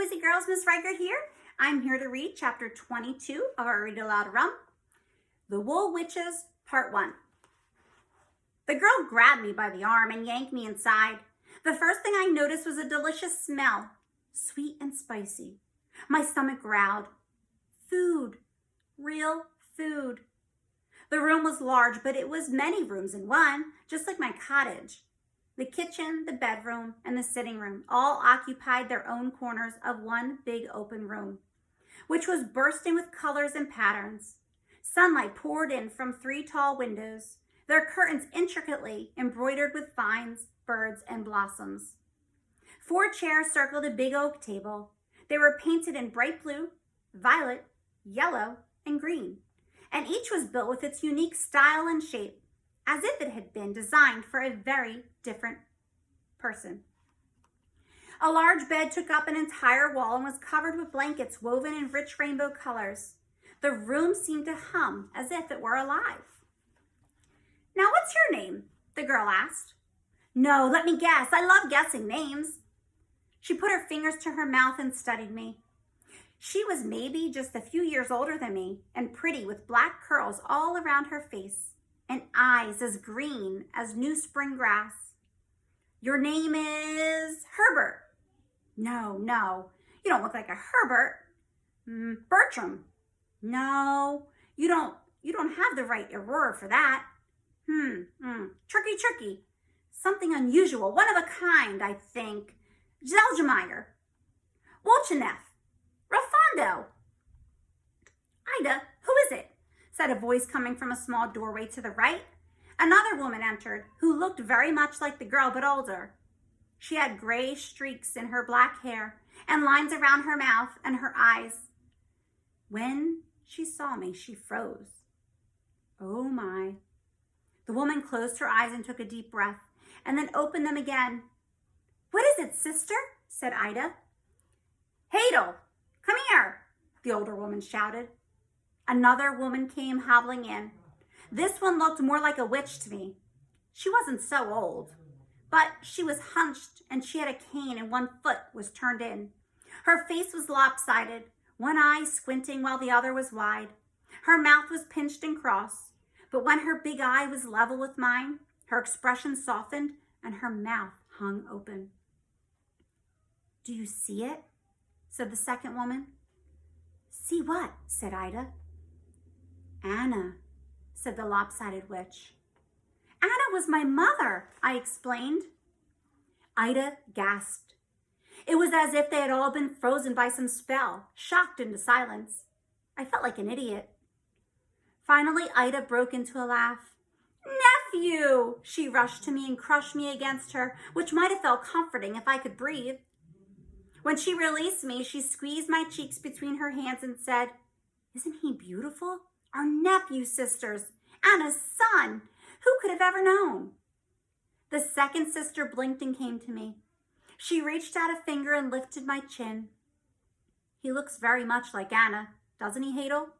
Quizzy Girls, Miss Reichert here. I'm here to read chapter 22 of our Read Aloud Rump, The Wool Witches, Part 1. The girl grabbed me by the arm and yanked me inside. The first thing I noticed was a delicious smell, sweet and spicy. My stomach growled. Food, real food. The room was large, but it was many rooms in one, just like my cottage. The kitchen, the bedroom, and the sitting room all occupied their own corners of one big open room, which was bursting with colors and patterns. Sunlight poured in from 3 tall windows, their curtains intricately embroidered with vines, birds, and blossoms. 4 chairs circled a big oak table. They were painted in bright blue, violet, yellow, and green, and each was built with its unique style and shape, as if it had been designed for a very different person. A large bed took up an entire wall and was covered with blankets woven in rich rainbow colors. The room seemed to hum as if it were alive. "Now, what's your name?" the girl asked. "No, let me guess. I love guessing names." She put her fingers to her mouth and studied me. She was maybe just a few years older than me and pretty, with black curls all around her face and eyes as green as new spring grass. "Your name is Herbert." No, you don't look like a Herbert." "Bertram." "No, you don't have the right Aurora for that." Tricky. Something unusual, one of a kind, I think. Zelgemeyer." "Wolcheneff." "Ralfondo." "Ida, who is it?" said a voice coming from a small doorway to the right. Another woman entered, who looked very much like the girl, but older. She had gray streaks in her black hair and lines around her mouth and her eyes. When she saw me, she froze. Oh my. The woman closed her eyes and took a deep breath, and then opened them again. "What is it, sister?" said Ida. "Hadel, come here," the older woman shouted. Another woman came hobbling in. This one looked more like a witch to me. She wasn't so old, but she was hunched and she had a cane and one foot was turned in. Her face was lopsided, one eye squinting while the other was wide. Her mouth was pinched and crossed, but when her big eye was level with mine, her expression softened and her mouth hung open. "Do you see it?" said the second woman. "See what?" said Ida. "Anna," said the lopsided witch. "Anna was my mother," I explained. Ida gasped. It was as if they had all been frozen by some spell, shocked into silence. I felt like an idiot. Finally, Ida broke into a laugh. "Nephew!" She rushed to me and crushed me against her, which might have felt comforting if I could breathe. When she released me, she squeezed my cheeks between her hands and said, "Isn't he beautiful? Our nephew, sisters, Anna's son. Who could have ever known?" The second sister blinked and came to me. She reached out a finger and lifted my chin. "He looks very much like Anna, doesn't he, Hadel?"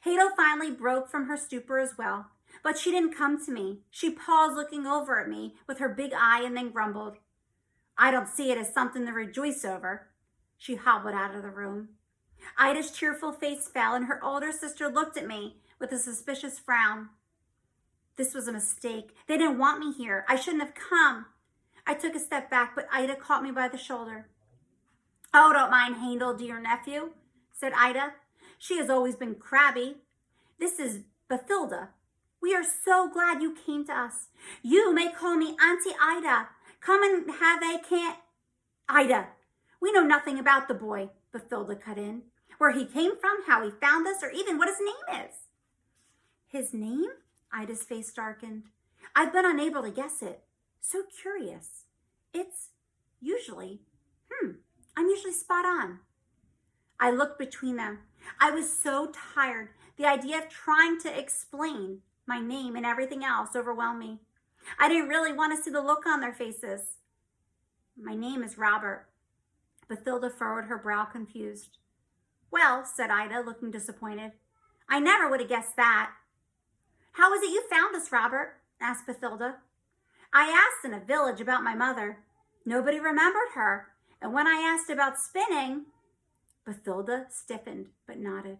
Hadel finally broke from her stupor as well, but she didn't come to me. She paused, looking over at me with her big eye, and then grumbled. "I don't see it as something to rejoice over." She hobbled out of the room. Ida's cheerful face fell, and her older sister looked at me with a suspicious frown. This was a mistake. They didn't want me here. I shouldn't have come. I took a step back, but Ida caught me by the shoulder. "Oh, don't mind Hadel, dear nephew," said Ida. She has always been crabby. "This is Bathilda. We are so glad you came to us. You may call me Auntie Ida. Come and have a Ida, we know nothing about the boy," Bathilda cut in. "Where he came from, how he found us, or even what his name is." "His name?" Ida's face darkened. "I've been unable to guess it. So curious. It's I'm usually spot on." I looked between them. I was so tired. The idea of trying to explain my name and everything else overwhelmed me. I didn't really want to see the look on their faces. "My name is Robert." Bathilda furrowed her brow, confused. "Well," said Ida, looking disappointed, "I never would have guessed that." "How is it you found us, Robert?" asked Bathilda. "I asked in a village about my mother. Nobody remembered her, And when I asked about spinning, Bathilda stiffened but nodded.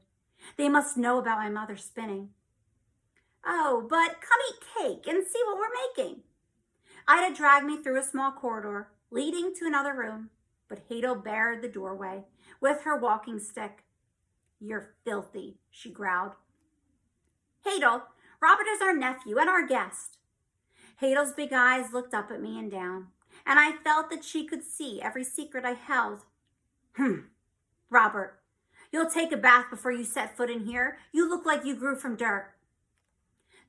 They must know about my mother spinning. Oh, but come eat cake and see what we're making. Ida dragged me through a small corridor leading to another room, but Hadel barred the doorway with her walking stick. You're filthy, she growled. Hadel, Robert is our nephew and our guest. Hadel's big eyes looked up at me and down, and I felt that she could see every secret I held. Robert, you'll take a bath before you set foot in here. You look like you grew from dirt.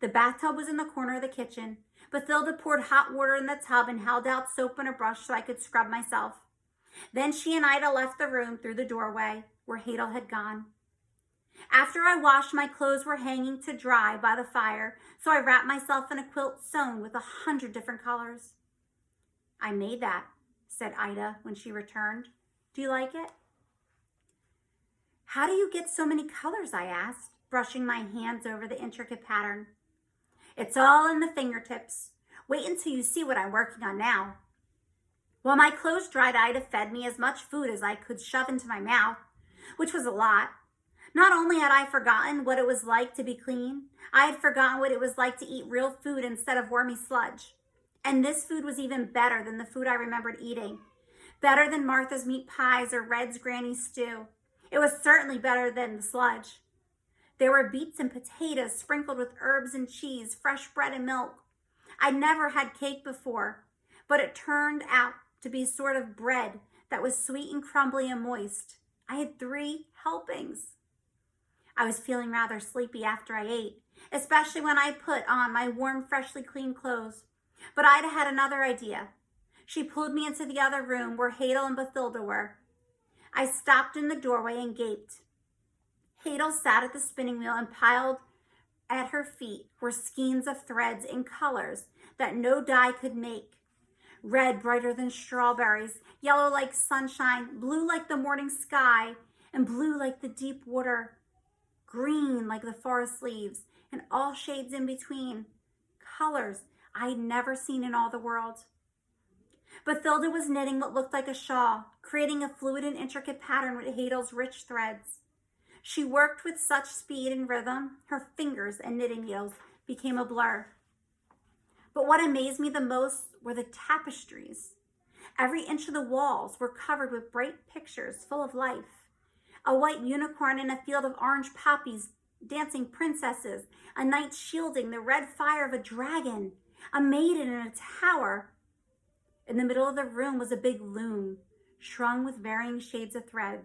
The bathtub was in the corner of the kitchen. Bathilda poured hot water in the tub and held out soap and a brush so I could scrub myself. Then she and Ida left the room through the doorway where Hadel had gone. After I washed, my clothes were hanging to dry by the fire, so I wrapped myself in a quilt sewn with 100 different colors. I made that, said Ida when she returned. Do you like it? How do you get so many colors? I asked, brushing my hands over the intricate pattern. It's all in the fingertips. Wait until you see what I'm working on now. While my clothes dried, Ida fed me as much food as I could shove into my mouth, which was a lot. Not only had I forgotten what it was like to be clean, I had forgotten what it was like to eat real food instead of wormy sludge. And this food was even better than the food I remembered eating. Better than Martha's meat pies or Red's granny's stew. It was certainly better than the sludge. There were beets and potatoes sprinkled with herbs and cheese, fresh bread and milk. I'd never had cake before, but it turned out to be sort of bread that was sweet and crumbly and moist. I had 3 helpings. I was feeling rather sleepy after I ate, especially when I put on my warm, freshly cleaned clothes. But Ida had another idea. She pulled me into the other room where Hadel and Bathilda were. I stopped in the doorway and gaped. Hadel sat at the spinning wheel, and piled at her feet were skeins of threads in colors that no dye could make. Red brighter than strawberries, yellow like sunshine, blue like the morning sky, and blue like the deep water, green like the forest leaves, and all shades in between. Colors I'd never seen in all the world. Bathilda was knitting what looked like a shawl, creating a fluid and intricate pattern with Hadel's rich threads. She worked with such speed and rhythm, her fingers and knitting needles became a blur. But what amazed me the most were the tapestries. Every inch of the walls were covered with bright pictures full of life. A white unicorn in a field of orange poppies, dancing princesses, a knight shielding the red fire of a dragon, a maiden in a tower. In the middle of the room was a big loom, strung with varying shades of thread.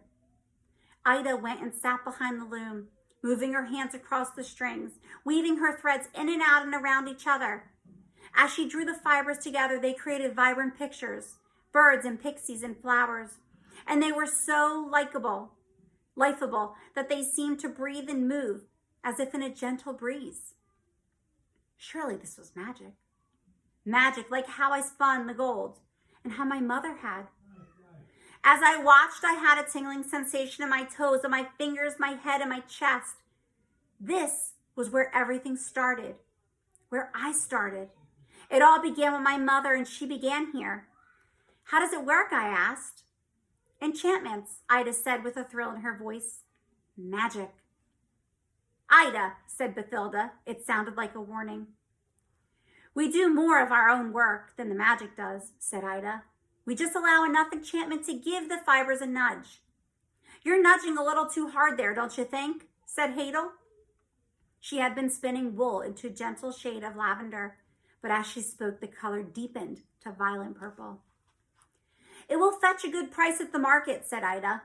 Ida went and sat behind the loom, moving her hands across the strings, weaving her threads in and out and around each other. As she drew the fibers together, they created vibrant pictures, birds and pixies and flowers, and they were so lifeable, that they seemed to breathe and move as if in a gentle breeze. Surely this was magic. Magic like how I spun the gold and how my mother had. As I watched, I had a tingling sensation in my toes, and my fingers, my head, and my chest. This was where everything started, where I started. It all began with my mother, and she began here. How does it work? I asked. Enchantments, Ida said with a thrill in her voice. Magic. Ida, said Bathilda. It sounded like a warning. We do more of our own work than the magic does, said Ida. We just allow enough enchantment to give the fibers a nudge. You're nudging a little too hard there, don't you think? Said Hadel. She had been spinning wool into a gentle shade of lavender, but as she spoke, the color deepened to violent purple. It will fetch a good price at the market, said Ida.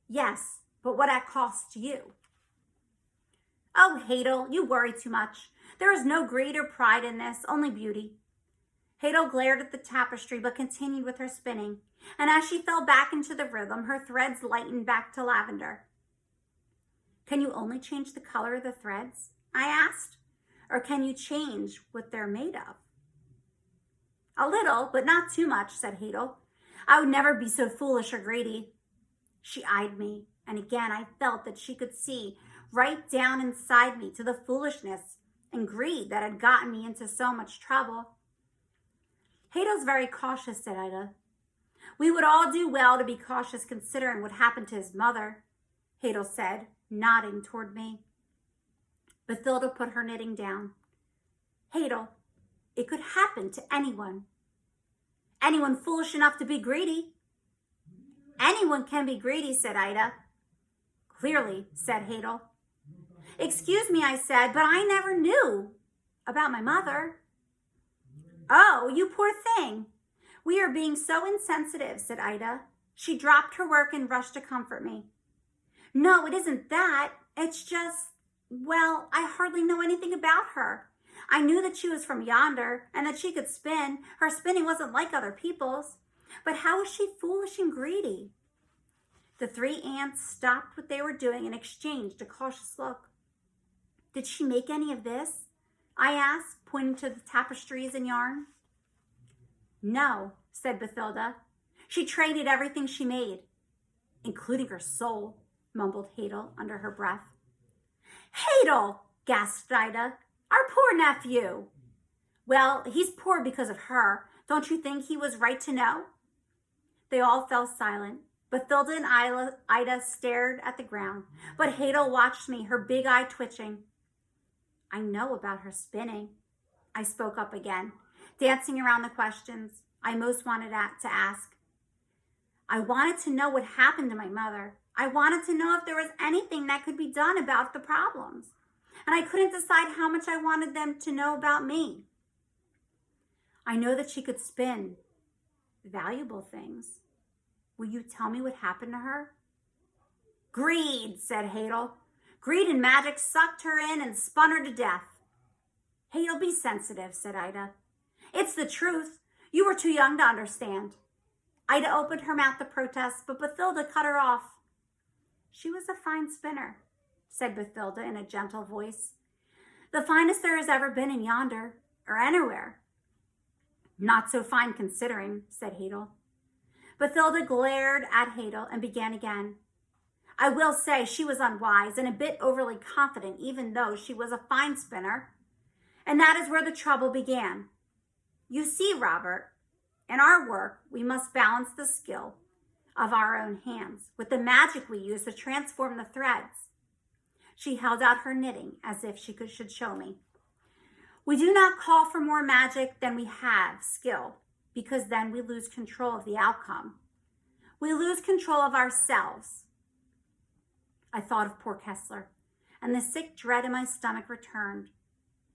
Yes, but what at cost to you? Oh, Hadel, you worry too much. There is no greed or pride in this, only beauty. Hadel glared at the tapestry, but continued with her spinning, and as she fell back into the rhythm, her threads lightened back to lavender. Can you only change the color of the threads? I asked. Or can you change what they're made of? A little, but not too much, said Hadel. I would never be so foolish or greedy. She eyed me, and again I felt that she could see right down inside me to the foolishness and greed that had gotten me into so much trouble. Hadel's very cautious, said Ida. We would all do well to be cautious considering what happened to his mother, Hadel said, nodding toward me. Bathilda put her knitting down. Hadel, it could happen to anyone. Anyone foolish enough to be greedy. Anyone can be greedy, said Ida. Clearly, said Hadel. Excuse me, I said, but I never knew about my mother. Oh, you poor thing. We are being so insensitive, said Ida. She dropped her work and rushed to comfort me. No, it isn't that. It's just, well, I hardly know anything about her. I knew that she was from yonder and that she could spin. Her spinning wasn't like other people's. But how was she foolish and greedy? The three aunts stopped what they were doing and exchanged a cautious look. Did she make any of this? I asked, pointing to the tapestries and yarn. No, said Bathilda. She traded everything she made, including her soul, mumbled Hadel under her breath. Hadel, gasped Ida, our poor nephew. Well, he's poor because of her. Don't you think he was right to know? They all fell silent. Bathilda and Ida stared at the ground, but Hadel watched me, her big eye twitching. I know about her spinning, I spoke up again, dancing around the questions I most wanted to ask. I wanted to know what happened to my mother. I wanted to know if there was anything that could be done about the problems. And I couldn't decide how much I wanted them to know about me. I know that she could spin valuable things. Will you tell me what happened to her? Greed, said Hadel. Greed and magic sucked her in and spun her to death. Hadel, be sensitive, said Ida. It's the truth. You were too young to understand. Ida opened her mouth to protest, but Bathilda cut her off. She was a fine spinner, said Bathilda in a gentle voice. The finest there has ever been in yonder, or anywhere. Not so fine considering, said Hadel. Bathilda glared at Hadel and began again. I will say she was unwise and a bit overly confident, even though she was a fine spinner. And that is where the trouble began. You see, Robert, in our work, we must balance the skill of our own hands with the magic we use to transform the threads. She held out her knitting as if she should show me. We do not call for more magic than we have skill, because then we lose control of the outcome. We lose control of ourselves. I thought of poor Kessler, and the sick dread in my stomach returned.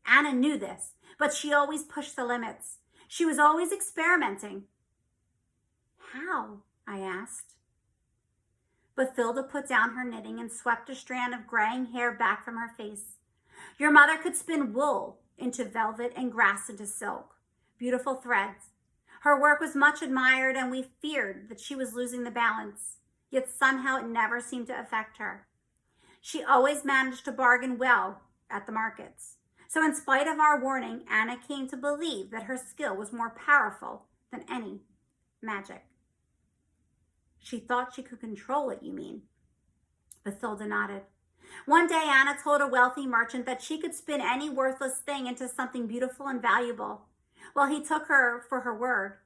Anna knew this, but she always pushed the limits. She was always experimenting. How? I asked. Bathilda put down her knitting and swept a strand of graying hair back from her face. Your mother could spin wool into velvet and grass into silk. Beautiful threads. Her work was much admired, and we feared that she was losing the balance, yet somehow it never seemed to affect her. She always managed to bargain well at the markets. So in spite of our warning, Anna came to believe that her skill was more powerful than any magic. She thought she could control it, you mean? Bathilda nodded. One day, Anna told a wealthy merchant that she could spin any worthless thing into something beautiful and valuable. Well, he took her for her word.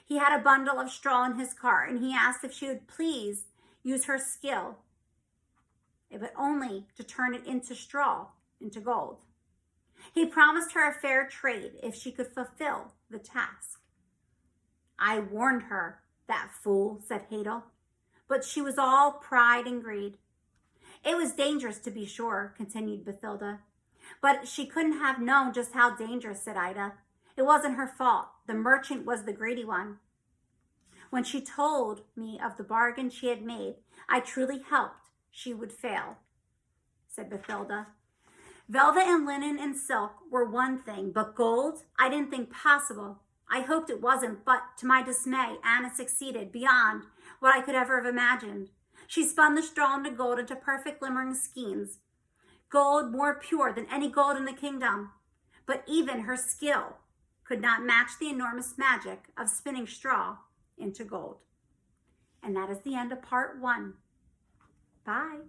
He had a bundle of straw in his cart, and he asked if she would please use her skill, but only to turn it into straw, into gold. He promised her a fair trade if she could fulfill the task. I warned her, that fool, said Hadel, but she was all pride and greed. It was dangerous, to be sure, continued Bathilda, but she couldn't have known just how dangerous, said Ida. It wasn't her fault. The merchant was the greedy one. When she told me of the bargain she had made, I truly hoped she would fail, said Bathilda. Velvet and linen and silk were one thing, but gold, I didn't think possible. I hoped it wasn't, but to my dismay, Anna succeeded beyond what I could ever have imagined. She spun the straw into gold into perfect glimmering skeins, gold more pure than any gold in the kingdom. But even her skill could not match the enormous magic of spinning straw into gold. And that is the end of part 1. Bye.